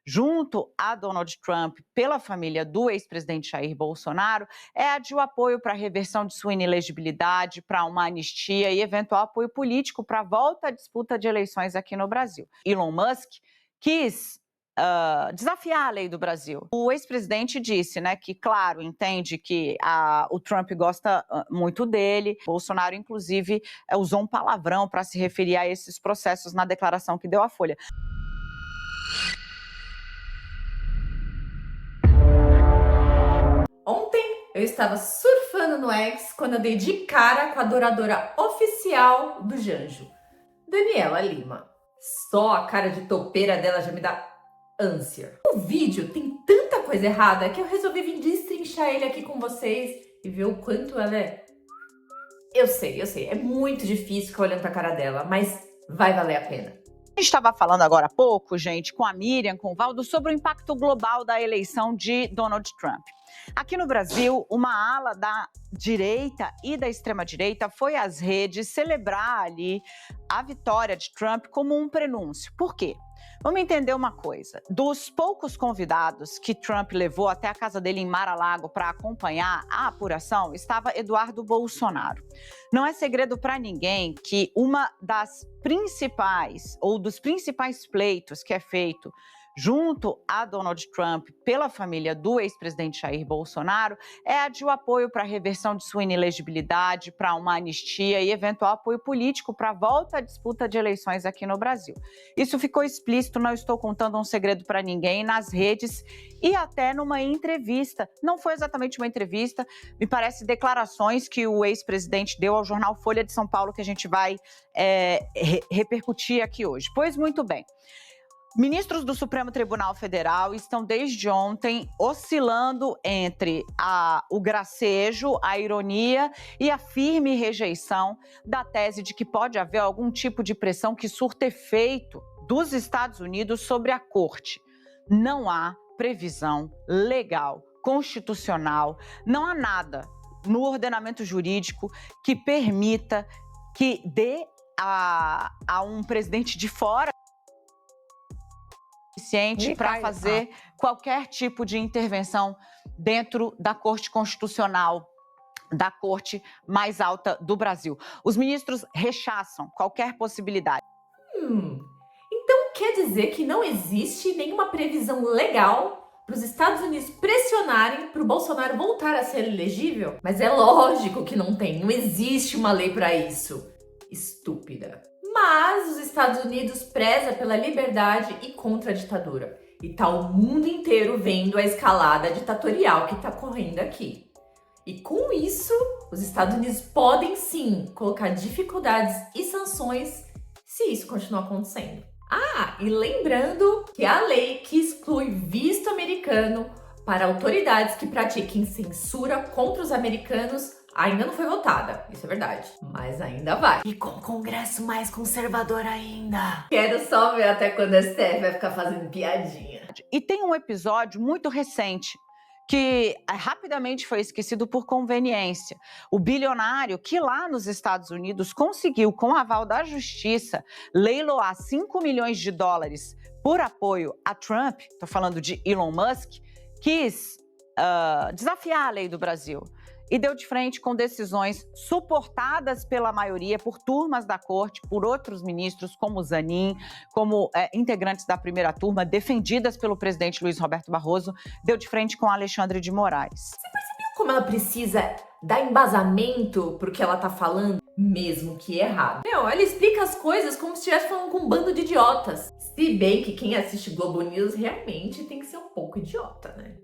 junto a Donald Trump pela família do ex-presidente Jair Bolsonaro é a de o apoio para a reversão de sua inelegibilidade, para uma anistia e eventual apoio político para a volta à disputa de eleições aqui no Brasil. Elon Musk quis desafiar a lei do Brasil. O ex-presidente disse, né, que, claro, entende que o Trump gosta muito dele. Bolsonaro, inclusive, usou um palavrão para se referir a esses processos na declaração que deu à Folha. Ontem eu estava surfando no X quando eu dei de cara com a adoradora oficial do Janjo, Daniela Lima. Só a cara de topeira dela já me dá ânsia. O vídeo tem tanta coisa errada que eu resolvi vir destrinchar ele aqui com vocês e ver o quanto ela é... Eu sei, é muito difícil ficar olhando pra cara dela, mas vai valer a pena. A gente estava falando agora há pouco, gente, com a Miriam, com o Valdo, sobre o impacto global da eleição de Donald Trump. Aqui no Brasil, uma ala da direita e da extrema-direita foi às redes celebrar ali a vitória de Trump como um prenúncio. Por quê? Vamos entender uma coisa. Dos poucos convidados que Trump levou até a casa dele em Mar-a-Lago para acompanhar a apuração, estava Eduardo Bolsonaro. Não é segredo para ninguém que uma das principais, ou dos principais pleitos que é feito junto a Donald Trump pela família do ex-presidente Jair Bolsonaro é a de o apoio para a reversão de sua inelegibilidade, para uma anistia e eventual apoio político para a volta à disputa de eleições aqui no Brasil. Isso ficou explícito, não estou contando um segredo para ninguém, nas redes e até numa entrevista. Não foi exatamente uma entrevista, me parece declarações que o ex-presidente deu ao jornal Folha de São Paulo, que a gente vai repercutir aqui hoje. Pois muito bem. Ministros do Supremo Tribunal Federal estão desde ontem oscilando entre o gracejo, a ironia e a firme rejeição da tese de que pode haver algum tipo de pressão que surta efeito dos Estados Unidos sobre a Corte. Não há previsão legal, constitucional, não há nada no ordenamento jurídico que permita que dê a um presidente de fora suficiente para fazer qualquer tipo de intervenção dentro da Corte Constitucional, da Corte mais alta do Brasil. Os ministros rechaçam qualquer possibilidade. Então quer dizer que não existe nenhuma previsão legal para os Estados Unidos pressionarem para o Bolsonaro voltar a ser elegível? Mas é lógico que não tem, não existe uma lei para isso. Estúpida. Mas os Estados Unidos preza pela liberdade e contra a ditadura. E tá o mundo inteiro vendo a escalada ditatorial que tá correndo aqui. E com isso, os Estados Unidos podem sim colocar dificuldades e sanções se isso continuar acontecendo. E lembrando que a lei que exclui visto americano para autoridades que pratiquem censura contra os americanos ainda não foi votada, isso é verdade, mas ainda vai. E com o Congresso mais conservador ainda. Quero só ver até quando a STF vai ficar fazendo piadinha. E tem um episódio muito recente que rapidamente foi esquecido por conveniência. O bilionário que lá nos Estados Unidos conseguiu, com o aval da justiça, leiloar 5 milhões de dólares por apoio a Trump, estou falando de Elon Musk, quis desafiar a lei do Brasil. E deu de frente com decisões suportadas pela maioria, por turmas da corte, por outros ministros, como Zanin, como integrantes da primeira turma, defendidas pelo presidente Luiz Roberto Barroso, deu de frente com Alexandre de Moraes. Você percebeu como ela precisa dar embasamento pro que ela tá falando, mesmo que errado? Ela explica as coisas como se estivesse falando com um bando de idiotas. Se bem que quem assiste Globo News realmente tem que ser um pouco idiota, né?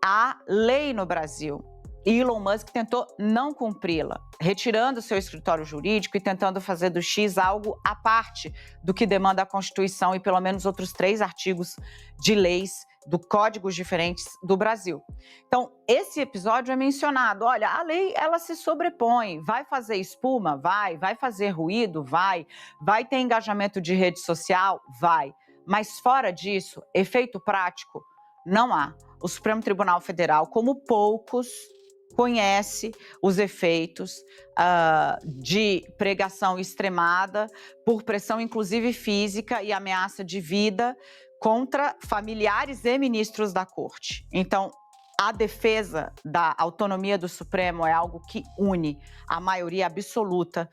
Há lei no Brasil. Elon Musk tentou não cumpri-la, retirando seu escritório jurídico e tentando fazer do X algo à parte do que demanda a Constituição e pelo menos outros 3 artigos de leis de códigos diferentes do Brasil. Então, esse episódio é mencionado. Olha, a lei, ela se sobrepõe. Vai fazer espuma? Vai fazer ruído? Vai ter engajamento de rede social? Vai. Mas fora disso, efeito prático, não há. O Supremo Tribunal Federal, como poucos, conhece os efeitos de pregação extremada por pressão, inclusive física, e ameaça de vida contra familiares e ministros da corte. Então, a defesa da autonomia do Supremo é algo que une a maioria absoluta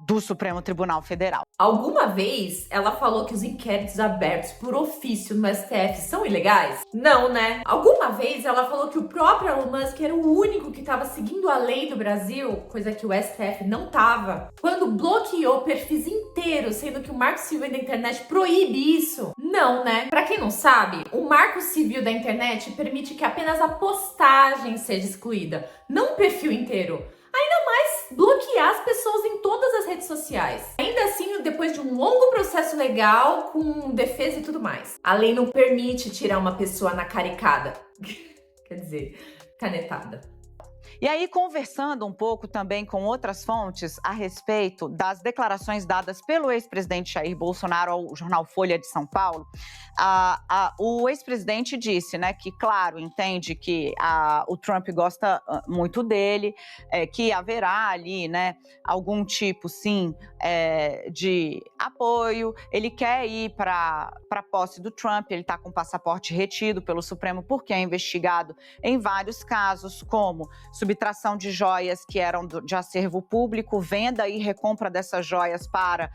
do Supremo Tribunal Federal. Alguma vez ela falou que os inquéritos abertos por ofício no STF são ilegais? Não, né? Alguma vez ela falou que o próprio Elon Musk era o único que estava seguindo a lei do Brasil, coisa que o STF não estava, quando bloqueou perfis inteiros, sendo que o Marco Civil da internet proíbe isso? Não, né? Pra quem não sabe, o Marco Civil da internet permite que apenas a postagem seja excluída, não o perfil inteiro. Ainda mais bloquear as pessoas em todas as redes sociais. Ainda assim, depois de um longo processo legal, com defesa e tudo mais. A lei não permite tirar uma pessoa na caricada. Quer dizer, canetada. E aí, conversando um pouco também com outras fontes a respeito das declarações dadas pelo ex-presidente Jair Bolsonaro ao jornal Folha de São Paulo, o ex-presidente disse, né, que, claro, entende que o Trump gosta muito dele, que haverá ali, né, algum tipo, sim, de apoio. Ele quer ir para a posse do Trump, ele está com o passaporte retido pelo Supremo porque é investigado em vários casos, como subtração de joias que eram de acervo público, venda e recompra dessas joias para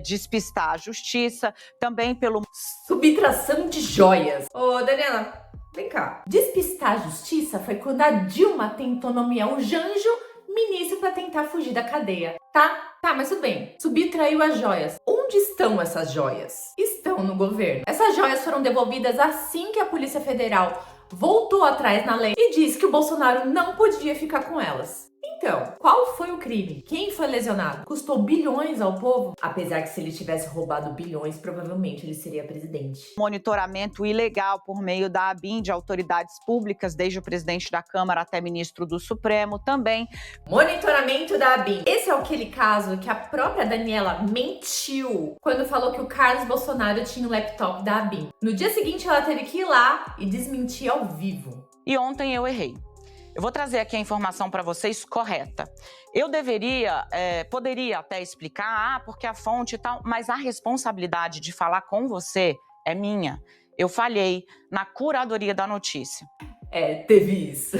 despistar a justiça, também pelo... Subtração de joias. Ô, Daniela, vem cá. Despistar a justiça foi quando a Dilma tentou nomear o Janjo ministro para tentar fugir da cadeia, tá? Tá, mas tudo bem. Subtraiu as joias. Onde estão essas joias? Estão no governo. Essas joias foram devolvidas assim que a Polícia Federal voltou atrás na lei e disse que o Bolsonaro não podia ficar com elas. Então, qual foi o crime? Quem foi lesionado? Custou bilhões ao povo? Apesar que se ele tivesse roubado bilhões, provavelmente ele seria presidente. Monitoramento ilegal por meio da ABIN de autoridades públicas, desde o presidente da Câmara até ministro do Supremo, também. Monitoramento da ABIN. Esse é aquele caso que a própria Daniela mentiu quando falou que o Carlos Bolsonaro tinha o laptop da ABIN. No dia seguinte, ela teve que ir lá e desmentir ao vivo. E ontem eu errei. Eu vou trazer aqui a informação para vocês correta. Eu poderia até explicar, porque a fonte e tal, mas a responsabilidade de falar com você é minha. Eu falhei na curadoria da notícia. Teve isso.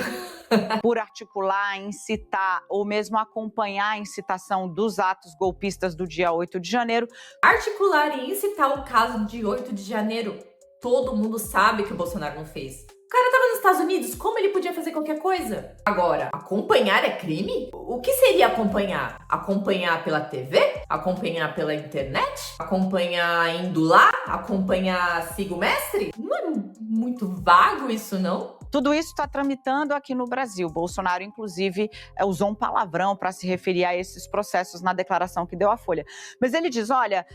Por articular, incitar ou mesmo acompanhar a incitação dos atos golpistas do dia 8 de janeiro. Articular e incitar o caso de 8 de janeiro, todo mundo sabe que o Bolsonaro não fez. O cara tava nos Estados Unidos, como ele podia fazer qualquer coisa? Agora, acompanhar é crime? O que seria acompanhar? Acompanhar pela TV? Acompanhar pela internet? Acompanhar indo lá? Acompanhar siga o mestre? Não é muito vago isso, não? Tudo isso está tramitando aqui no Brasil. Bolsonaro, inclusive, usou um palavrão para se referir a esses processos na declaração que deu à Folha. Mas ele diz, olha,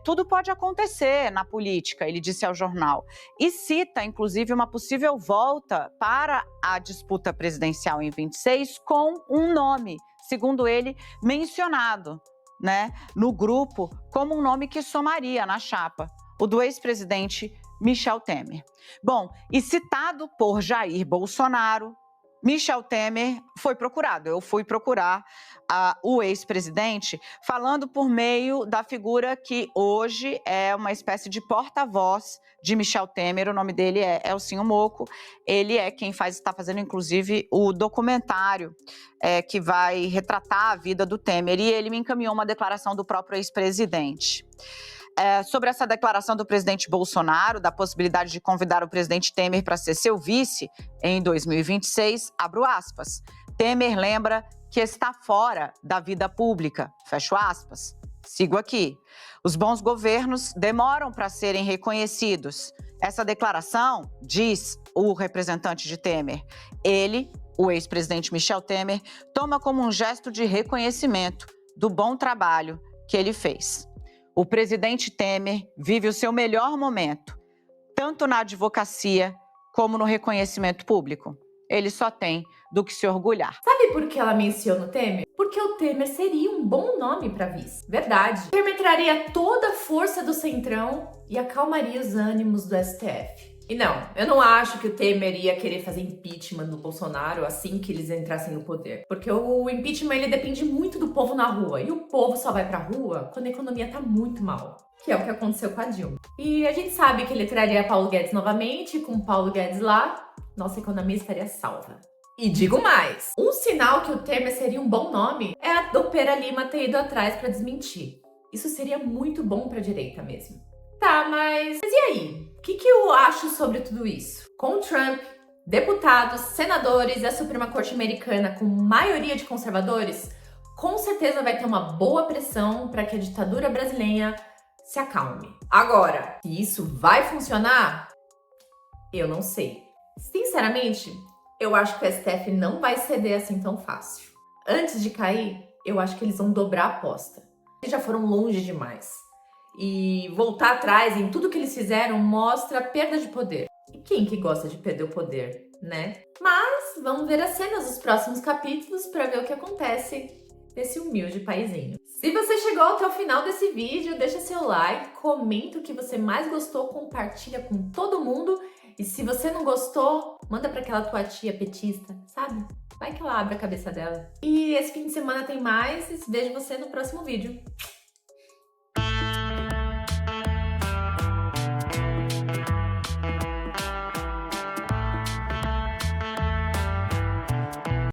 tudo pode acontecer na política, ele disse ao jornal. E cita, inclusive, uma possível volta para a disputa presidencial em 26 com um nome, segundo ele, mencionado, né, no grupo como um nome que somaria na chapa, o do ex-presidente Michel Temer. Bom, e citado por Jair Bolsonaro, Michel Temer foi procurado. Eu fui procurar o ex-presidente falando por meio da figura que hoje é uma espécie de porta-voz de Michel Temer. O nome dele é Elcinho Mocco. Ele é quem está fazendo, inclusive, o documentário que vai retratar a vida do Temer. E ele me encaminhou uma declaração do próprio ex-presidente. Sobre essa declaração do presidente Bolsonaro, da possibilidade de convidar o presidente Temer para ser seu vice em 2026, abro aspas. Temer lembra que está fora da vida pública, fecho aspas. Sigo aqui. Os bons governos demoram para serem reconhecidos. Essa declaração, diz o representante de Temer, ele, o ex-presidente Michel Temer, toma como um gesto de reconhecimento do bom trabalho que ele fez. O presidente Temer vive o seu melhor momento, tanto na advocacia como no reconhecimento público. Ele só tem do que se orgulhar. Sabe por que ela menciona o Temer? Porque o Temer seria um bom nome para vice. Verdade. O Temer traria toda a força do Centrão e acalmaria os ânimos do STF. E não, eu não acho que o Temer ia querer fazer impeachment do Bolsonaro assim que eles entrassem no poder. Porque o impeachment, ele depende muito do povo na rua. E o povo só vai pra rua quando a economia tá muito mal. Que é o que aconteceu com a Dilma. E a gente sabe que ele traria Paulo Guedes novamente. Com Paulo Guedes lá, nossa economia estaria salva. E digo mais, um sinal que o Temer seria um bom nome é a Dopera Lima ter ido atrás pra desmentir. Isso seria muito bom pra direita mesmo. Tá, mas e aí? O que eu acho sobre tudo isso? Com Trump, deputados, senadores e a Suprema Corte americana com maioria de conservadores, com certeza vai ter uma boa pressão para que a ditadura brasileira se acalme. Agora, se isso vai funcionar? Eu não sei. Sinceramente, eu acho que o STF não vai ceder assim tão fácil. Antes de cair, eu acho que eles vão dobrar a aposta. Eles já foram longe demais. E voltar atrás em tudo que eles fizeram mostra a perda de poder. E quem que gosta de perder o poder, né? Mas vamos ver as cenas dos próximos capítulos para ver o que acontece nesse humilde paizinho. Se você chegou até o final desse vídeo, deixa seu like, comenta o que você mais gostou, compartilha com todo mundo. E se você não gostou, manda para aquela tua tia petista, sabe? Vai que ela abre a cabeça dela. E esse fim de semana tem mais e vejo você no próximo vídeo.